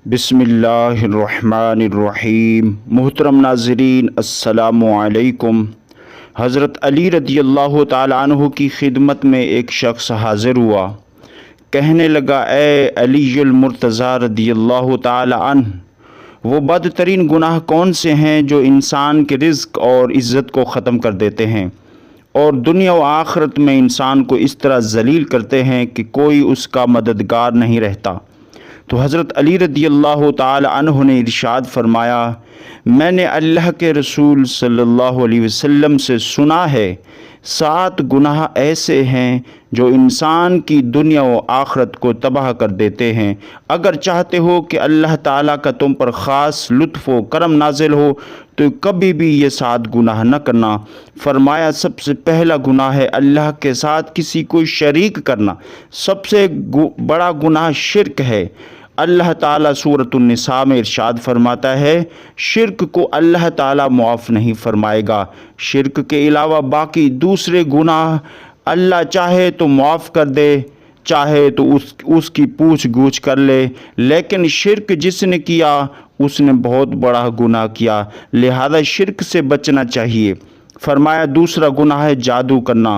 बिस्मिल्लाहिर्रहमानिर्रहीम। मुहतरम नाज़रीन, अस्सलामु अलैकुम। हज़रत अली रदी अल्लाह ताला अन्हु की खिदमत में एक शख्स हाज़िर हुआ। कहने लगा, ए अलीयुल मुर्तज़ा रदी अल्लाह ताला अन्हु, वो बदतरीन गुनाह कौन से हैं जो इंसान के रिज़्क़ और इज़्ज़त को ख़त्म कर देते हैं और दुनिया व आखिरत में इंसान को इस तरह ज़लील करते हैं कि कोई उसका मददगार नहीं रहता। तो हज़रत अली रदी अल्लाह ताला अन्हु ने इरशाद फरमाया, मैंने अल्लाह के रसूल सल्लल्लाहु अलैहि वसल्लम से सुना है 7 गुनाह ऐसे हैं जो इंसान की दुनिया व आखिरत को तबाह कर देते हैं। अगर चाहते हो कि अल्लाह ताला का तुम पर ख़ास लुत्फ़ व करम नाजिल हो तो कभी भी ये 7 गुनाह न करना। फरमाया, सबसे पहला गुनाह है अल्लाह के साथ किसी को शरीक करना। सबसे बड़ा गुनाह शिर्क है। अल्लाह ताला सूरतुन निसा में इरशाद फरमाता है, शिर्क को अल्लाह ताला मुआफ़ नहीं फरमाएगा। शिर्क के अलावा बाकी दूसरे गुनाह अल्लाह चाहे तो मुआफ़ कर दे, चाहे तो उसकी पूछ गूछ कर ले, लेकिन शिर्क जिसने किया उसने बहुत बड़ा गुनाह किया, लिहाजा शिर्क से बचना चाहिए। फरमाया, दूसरा गुनाह है जादू करना।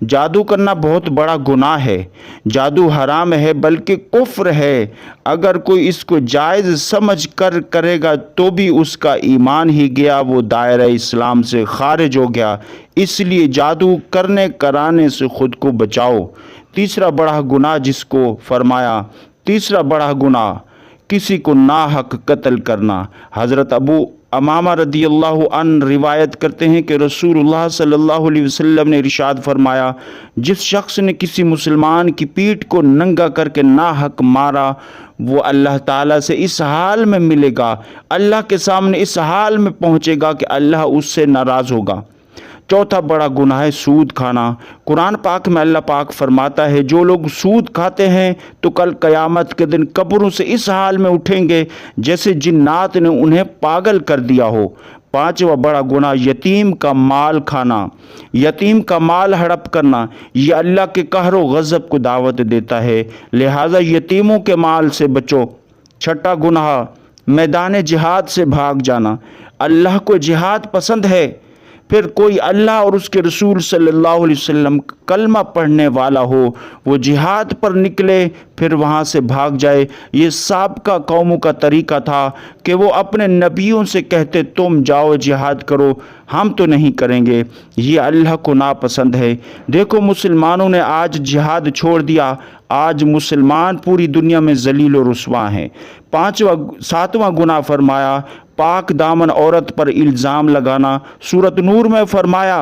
जादू करना बहुत बड़ा गुनाह है। जादू हराम है बल्कि कुफ्र है। अगर कोई इसको जायज़ समझ कर करेगा तो भी उसका ईमान ही गया, वो दायरा इस्लाम से खारिज हो गया। इसलिए जादू करने कराने से ख़ुद को बचाओ। तीसरा बड़ा गुनाह जिसको फरमाया, तीसरा बड़ा गुनाह किसी को नाहक कत्ल करना। हज़रत अबू अमामा रदी अल्लाह अन्हु रिवायत करते हैं कि रसूलुल्लाह सल्लल्लाहु अलैहि वसल्लम ने इरशाद फरमाया, जिस शख्स ने किसी मुसलमान की पीठ को नंगा करके नाहक मारा वो अल्लाह ताला से इस हाल में मिलेगा, अल्लाह के सामने इस हाल में पहुँचेगा कि अल्लाह उससे नाराज़ होगा। चौथा बड़ा गुनाह है सूद खाना। कुरान पाक में अल्लाह पाक फरमाता है, जो लोग सूद खाते हैं तो कल क़यामत के दिन कब्रों से इस हाल में उठेंगे जैसे जिन्नात ने उन्हें पागल कर दिया हो। पांचवा बड़ा गुनाह यतीम का माल खाना, यतीम का माल हड़प करना। ये अल्लाह के कहर व गज़ब को दावत देता है, लिहाजा यतीमों के माल से बचो। छठा गुनाह मैदान जिहाद से भाग जाना। अल्लाह को जिहाद पसंद है, फिर कोई अल्लाह और उसके रसूल सल्लल्लाहु अलैहि वसल्लम कलमा पढ़ने वाला हो, वो जिहाद पर निकले फिर वहाँ से भाग जाए। ये साबका कौमों का तरीका था कि वो अपने नबियों से कहते, तुम जाओ जिहाद करो, हम तो नहीं करेंगे। ये अल्लाह को नापसंद है। देखो मुसलमानों ने आज जिहाद छोड़ दिया, आज मुसलमान पूरी दुनिया में जलील और रुस्वा हैं। सातवां गुनाह फरमाया पाक दामन औरत पर इल्ज़ाम लगाना। सूरत नूर में फरमाया,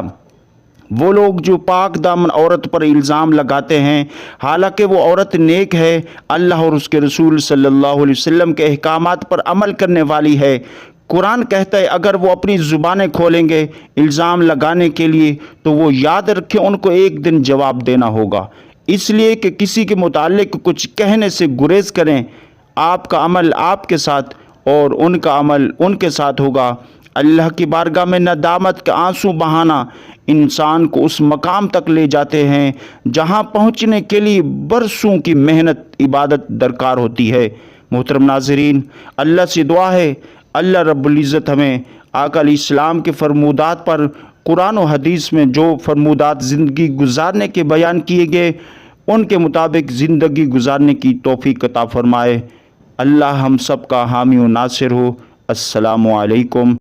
वो लोग जो पाक दामन औरत पर इल्ज़ाम लगाते हैं हालांकि वो औरत नेक है, अल्लाह और उसके रसूल सल्लल्लाहु अलैहि वसल्लम के अहकामात पर अमल करने वाली है। कुरान कहता है अगर वो अपनी ज़ुबानें खोलेंगे इल्ज़ाम लगाने के लिए तो वो याद रखें उनको एक दिन जवाब देना होगा। इसलिए कि किसी के मुतालिक कुछ कहने से गुरेज करें। आपका अमल आपके साथ और उनका अमल उनके साथ होगा। अल्लाह की बारगाह में नदामत के आंसू बहाना इंसान को उस मकाम तक ले जाते हैं जहां पहुंचने के लिए बरसों की मेहनत इबादत दरकार होती है। मोहतरम नाज़रीन, अल्लाह से दुआ है अल्लाह रब्बुल इज़्ज़त हमें आका इस्लाम के फरमूदात पर कुरान और हदीस में जो फरमूदात ज़िंदगी गुजारने के बयान किए गए उनके मुताबिक ज़िंदगी गुजारने की तौफीक अता फरमाए। अल्लाह हम सब का हामी व नासिर हो। अस्सलामु अलैकुम।